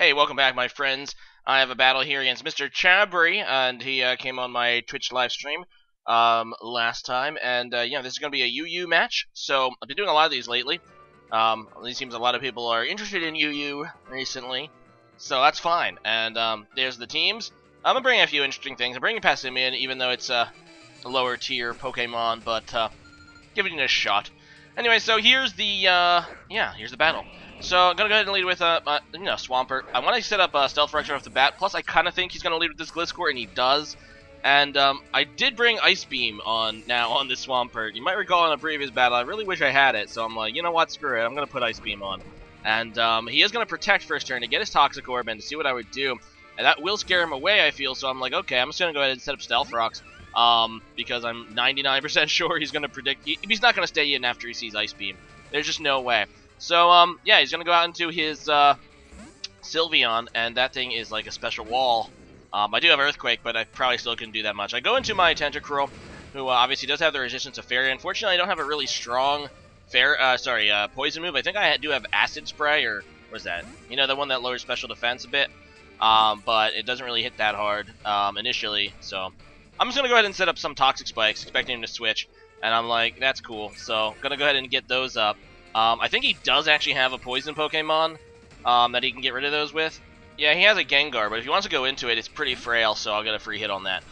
Hey, welcome back, my friends. I have a battle here against MrChabry, and he came on my Twitch live stream last time, and this is going to be a UU match. So I've been doing a lot of these lately. It seems a lot of people are interested in UU recently, so that's fine. And there's the teams. I'm gonna bring a few interesting things. I'm bringing Passimian, even though it's a lower tier Pokemon, but giving it a shot. Anyway, so here's the here's the battle. So I'm gonna go ahead and lead with Swampert. I want to set up Stealth Rock right off the bat. Plus, I kind of think he's gonna lead with this Gliscor, and he does. And I did bring Ice Beam on this Swampert. You might recall in a previous battle, I really wish I had it. So I'm like, you know what, screw it. I'm gonna put Ice Beam on. And he is gonna protect first turn to get his Toxic Orb and to see what I would do. And that will scare him away, I feel. So I'm like, okay, I'm just gonna go ahead and set up Stealth Rocks. Because I'm 99% sure he's gonna predict. He's not gonna stay in after he sees Ice Beam. There's just no way. So, yeah, he's going to go out into his Sylveon, and that thing is like a special wall. I do have Earthquake, but I probably still couldn't do that much. I go into my Tentacruel, who obviously does have the resistance to Fairy. Unfortunately, I don't have a really strong Poison move. I think I do have Acid Spray, or what is that? You know, the one that lowers special defense a bit. But it doesn't really hit that hard initially, so I'm just going to go ahead and set up some Toxic Spikes, expecting him to switch, and I'm like, that's cool. So, going to go ahead and get those up. I think he does actually have a poison Pokemon that he can get rid of those with. Yeah, he has a Gengar, but if he wants to go into it, it's pretty frail, so I'll get a free hit on that.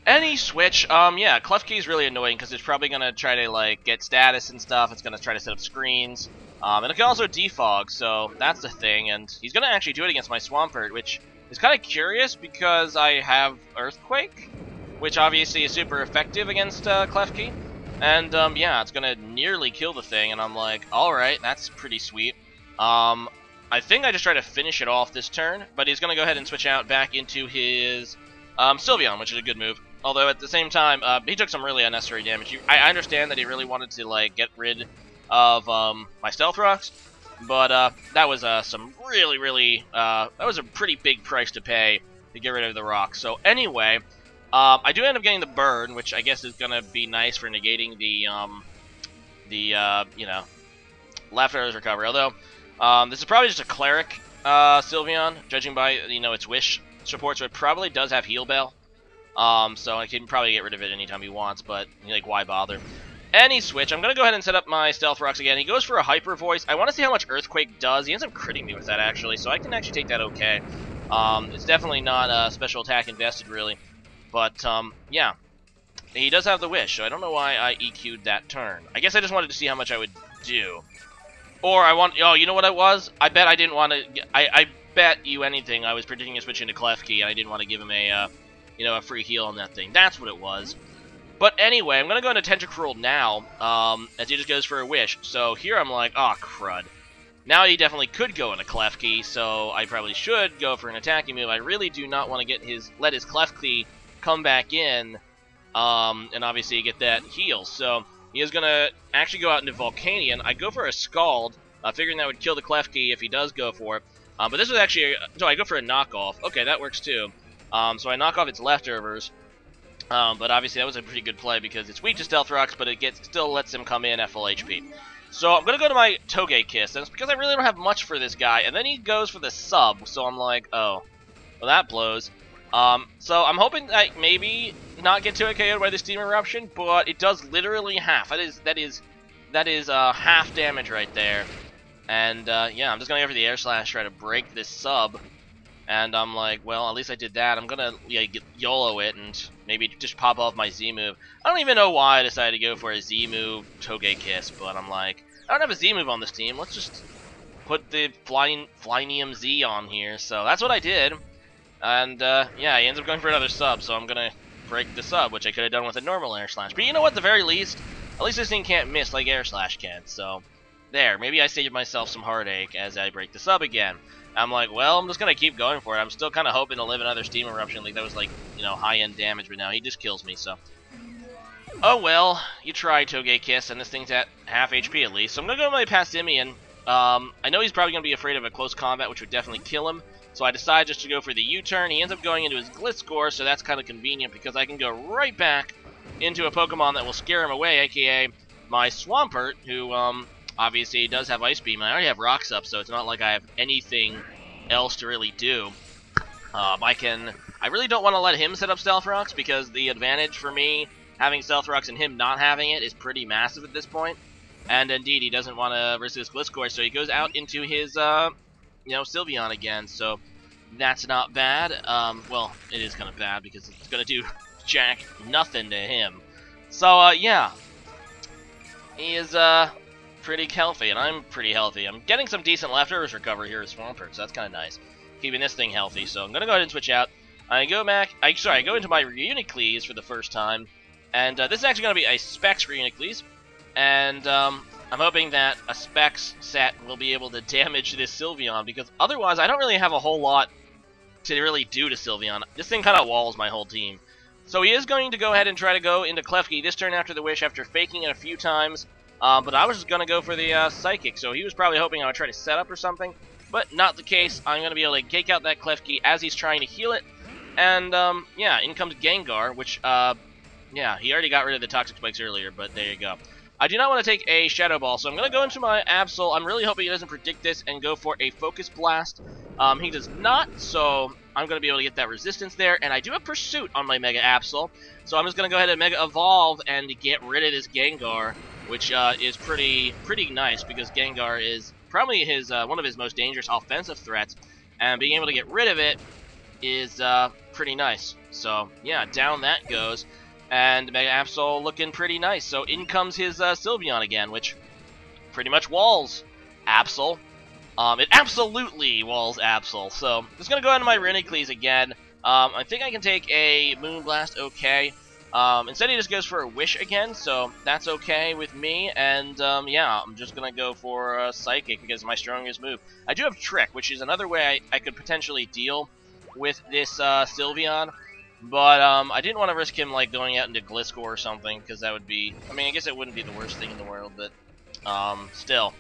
Any switch, yeah, Klefki is really annoying because it's probably going to try to, like, get status and stuff. It's going to try to set up screens. And it can also defog, so that's the thing. And he's going to actually do it against my Swampert, which is kind of curious because I have Earthquake, which obviously is super effective against Klefki. And, yeah, it's gonna nearly kill the thing, and I'm like, alright, that's pretty sweet. I think I just try to finish it off this turn, but he's gonna go ahead and switch out back into his, Sylveon, which is a good move. Although, at the same time, he took some really unnecessary damage. I understand that he really wanted to, like, get rid of, my Stealth Rocks, but, that was, some really, that was a pretty big price to pay to get rid of the rocks. So, anyway, I do end up getting the burn, which I guess is gonna be nice for negating the leftovers recovery. Although, this is probably just a cleric Sylveon, judging by its wish support, so it probably does have Heal Bell. So I can probably get rid of it anytime he wants, but like, why bother? Any switch. I'm gonna go ahead and set up my Stealth Rocks again. He goes for a Hyper Voice. I want to see how much Earthquake does. He ends up critting me with that actually, so I can actually take that okay. It's definitely not a special attack invested really. But, yeah, he does have the wish, so I don't know why I EQ'd that turn. I guess I just wanted to see how much I would do. Or oh, you know what it was? I bet I didn't want to, I bet you anything I was predicting a switch into Klefki, and I didn't want to give him a, a free heal on that thing. That's what it was. But anyway, I'm going to go into Tentacruel now, as he just goes for a wish. So here I'm like, oh, crud. Now he definitely could go into Klefki, so I probably should go for an attacking move. I really do not want to let his Klefki come back in, and obviously get that heal. So he is going to actually go out into Volcanion. I go for a Scald, figuring that would kill the Klefki if he does go for it. But this was actually, so I go for a knockoff. Okay, that works too. So I knock off its leftovers. But obviously that was a pretty good play because it's weak to Stealth Rocks, but it still lets him come in at full HP. So I'm going to go to my Togekiss, and it's because I really don't have much for this guy. And then he goes for the sub, so I'm like, oh, well that blows. So I'm hoping that maybe not get to a KO'd by the Steam Eruption, but it does literally half. That is half damage right there. And yeah, I'm just gonna go for the Air Slash, try to break this sub. And I'm like, well, at least I did that. I'm gonna YOLO it and maybe just pop off my Z move. I don't even know why I decided to go for a Z move Togekiss, but I'm like, I don't have a Z move on this team. Let's just put the Flynium Z on here. So that's what I did. And, yeah, he ends up going for another sub, so I'm gonna break the sub, which I could have done with a normal Air Slash. But you know what, at the very least, at least this thing can't miss like Air Slash can, so there. Maybe I saved myself some heartache as I break the sub again. I'm like, well, I'm just gonna keep going for it. I'm still kind of hoping to live another Steam Eruption. Like, that was, like, high-end damage, but now he just kills me, so. Oh, well, you try, Togekiss, and this thing's at half HP at least. So I'm gonna go to my Passimian. I know he's probably gonna be afraid of a close combat, which would definitely kill him. So I decide just to go for the U-turn. He ends up going into his Gliscor, so that's kind of convenient because I can go right back into a Pokemon that will scare him away, aka my Swampert, who obviously does have Ice Beam. I already have Rocks up, so it's not like I have anything else to really do. I really don't want to let him set up Stealth Rocks, because the advantage for me having Stealth Rocks and him not having it is pretty massive at this point. And indeed, he doesn't want to risk his Gliscor, so he goes out into his, Sylveon again, so that's not bad. Well, it is kind of bad, because it's going to do jack nothing to him. So, yeah. He is, pretty healthy, and I'm pretty healthy. I'm getting some decent leftovers recovery here at Swampert, so that's kind of nice. Keeping this thing healthy, so I'm going to go ahead and switch out. I go into my Reunicles for the first time, and this is actually going to be a Specs Reunicles, and I'm hoping that a Specs set will be able to damage this Sylveon, because otherwise I don't really have a whole lot to really do to Sylveon. This thing kind of walls my whole team. So he is going to go ahead and try to go into Klefki this turn after the Wish, after faking it a few times, but I was just going to go for the Psychic, so he was probably hoping I would try to set up or something. But not the case. I'm going to be able to cake out that Klefki as he's trying to heal it. And, yeah, in comes Gengar, which, yeah, he already got rid of the Toxic Spikes earlier, but there you go. I do not want to take a Shadow Ball, so I'm going to go into my Absol. I'm really hoping he doesn't predict this and go for a Focus Blast. He does not, so I'm going to be able to get that resistance there. And I do have Pursuit on my Mega Absol, so I'm just going to go ahead and Mega Evolve and get rid of this Gengar, which is pretty nice, because Gengar is probably his one of his most dangerous offensive threats, and being able to get rid of it is pretty nice. So yeah, down that goes, and Mega Absol looking pretty nice. So in comes his Sylveon again, which pretty much walls Absol. It absolutely walls Absol. So I'm just gonna go into my Reunicles again. I think I can take a Moonblast, okay. Instead he just goes for a Wish again, so that's okay with me, and yeah, I'm just gonna go for Psychic because it's my strongest move. I do have Trick, which is another way I could potentially deal with this Sylveon, but I didn't want to risk him like going out into Gliscor or something, because that would be, I mean, I guess it wouldn't be the worst thing in the world, but still.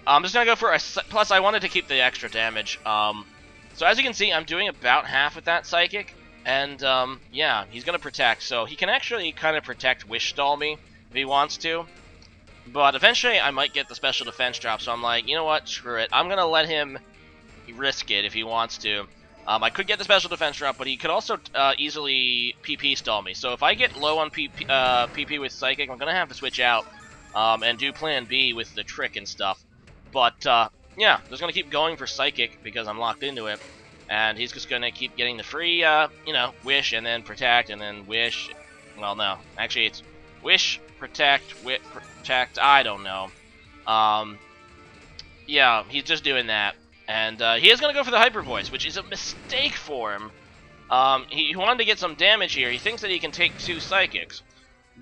I'm just gonna go for a, plus I wanted to keep the extra damage. So as you can see, I'm doing about half with that Psychic. And, yeah, he's going to protect, so he can actually kind of protect Wish Stall me if he wants to. But eventually I might get the special defense drop, so I'm like, you know what, screw it. I'm going to let him risk it if he wants to. I could get the special defense drop, but he could also easily PP stall me. So if I get low on PP with Psychic, I'm going to have to switch out and do plan B with the Trick and stuff. But, yeah, I'm just going to keep going for Psychic because I'm locked into it. And he's just going to keep getting the free, Wish, and then Protect, and then Wish. Well, no. Actually, it's Wish, Protect, Protect, I don't know. Yeah, he's just doing that. And he is going to go for the Hyper Voice, which is a mistake for him. He wanted to get some damage here. He thinks that he can take 2 Psychics.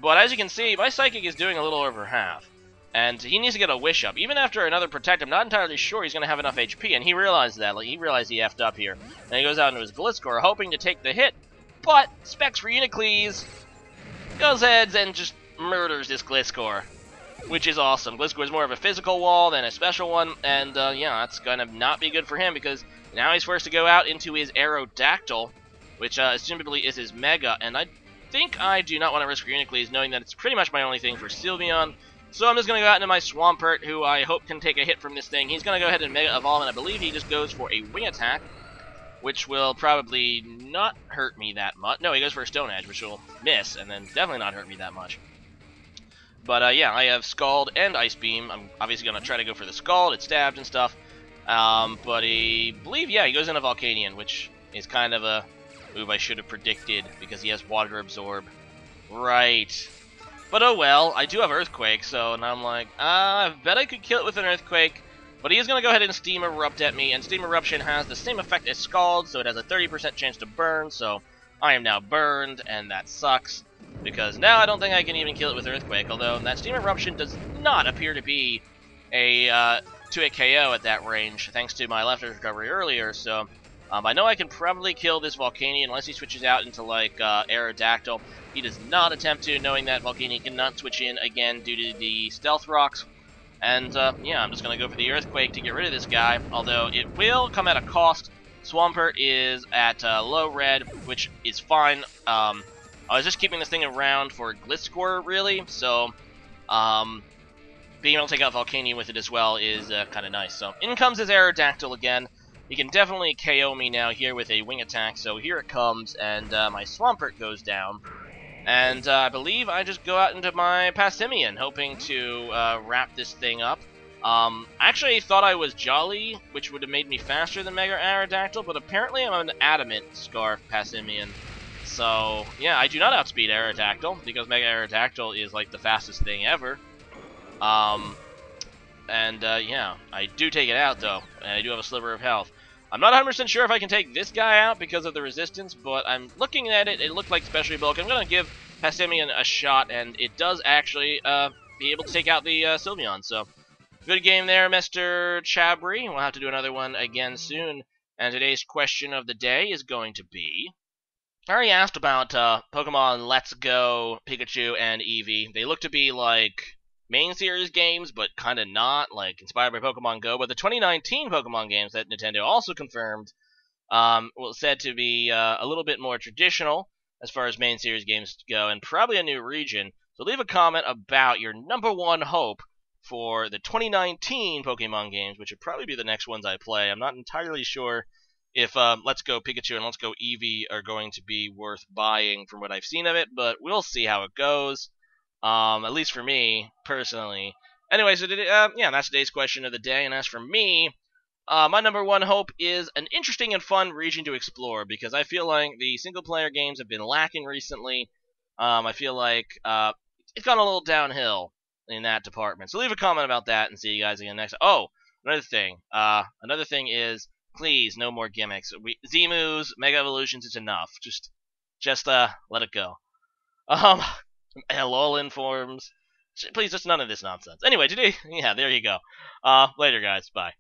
But as you can see, my Psychic is doing a little over half. And he needs to get a Wish up. Even after another Protect, I'm not entirely sure he's going to have enough HP, and he realized that. Like, he realized he effed up here. And he goes out into his Gliscor, hoping to take the hit, but Specs Reunicles goes ahead and just murders this Gliscor, which is awesome. Gliscor is more of a physical wall than a special one, and yeah, that's going to not be good for him, because now he's forced to go out into his Aerodactyl, which assumably is his Mega, and I think I do not want to risk Reunicles, knowing that it's pretty much my only thing for Sylveon. So I'm just going to go out into my Swampert, who I hope can take a hit from this thing. He's going to go ahead and Mega Evolve, and I believe he just goes for a Wing Attack, which will probably not hurt me that much. No, he goes for a Stone Edge, which will miss, and then definitely not hurt me that much. But yeah, I have Scald and Ice Beam. I'm obviously going to try to go for the Scald. It stabs and stuff. But I believe, yeah, he goes into Volcanion, which is kind of a move I should have predicted, because he has Water Absorb. Right. But oh well, I do have Earthquake, so now I'm like, I bet I could kill it with an Earthquake. But he is going to go ahead and Steam Erupt at me, and Steam Eruption has the same effect as Scald, so it has a 30% chance to burn, so I am now burned, and that sucks. Because now I don't think I can even kill it with Earthquake, although that Steam Eruption does not appear to be a KO at that range, thanks to my leftovers recovery earlier, so I know I can probably kill this Volcanion unless he switches out into, like, Aerodactyl. He does not attempt to, knowing that Volcanion cannot switch in again due to the Stealth Rocks. And, yeah, I'm just going to go for the Earthquake to get rid of this guy, although it will come at a cost. Swampert is at low red, which is fine. I was just keeping this thing around for Gliscor, really, so being able to take out Volcanion with it as well is kind of nice. So in comes his Aerodactyl again. he can definitely KO me now here with a wing attack. So here it comes, and my Swampert goes down. And I believe I just go out into my Passimian, hoping to wrap this thing up. I actually thought I was Jolly, which would have made me faster than Mega Aerodactyl, but apparently I'm an Adamant Scarf Passimian. So, yeah, I do not outspeed Aerodactyl, because Mega Aerodactyl is, like, the fastest thing ever. Yeah, I do take it out, though, and I do have a sliver of health. I'm not 100% sure if I can take this guy out because of the resistance, but I'm looking at it, it looked like Specialty Bulk. I'm going to give Passimian a shot, and it does actually be able to take out the Sylveon, so good game there, MrChabry. We'll have to do another one again soon, and today's question of the day is going to be... I already asked about Pokemon Let's Go, Pikachu, and Eevee. They look to be, like, main series games, but kind of not, like, inspired by Pokemon Go. But the 2019 Pokemon games that Nintendo also confirmed were said to be a little bit more traditional as far as main series games go, and probably a new region. So leave a comment about your #1 hope for the 2019 Pokemon games, which would probably be the next ones I play. I'm not entirely sure if Let's Go Pikachu and Let's Go Eevee are going to be worth buying from what I've seen of it, but we'll see how it goes. At least for me, personally. Anyway, so yeah, that's today's question of the day, and as for me, my #1 hope is an interesting and fun region to explore, because I feel like the single-player games have been lacking recently. I feel like it's gone a little downhill in that department. So leave a comment about that, and see you guys again next time. Oh, another thing is, please, no more gimmicks. Z-moves, Mega Evolutions, it's enough. Just let it go. LOL forms. Please, just none of this nonsense. Anyway, today, yeah, there you go. Later, guys. Bye.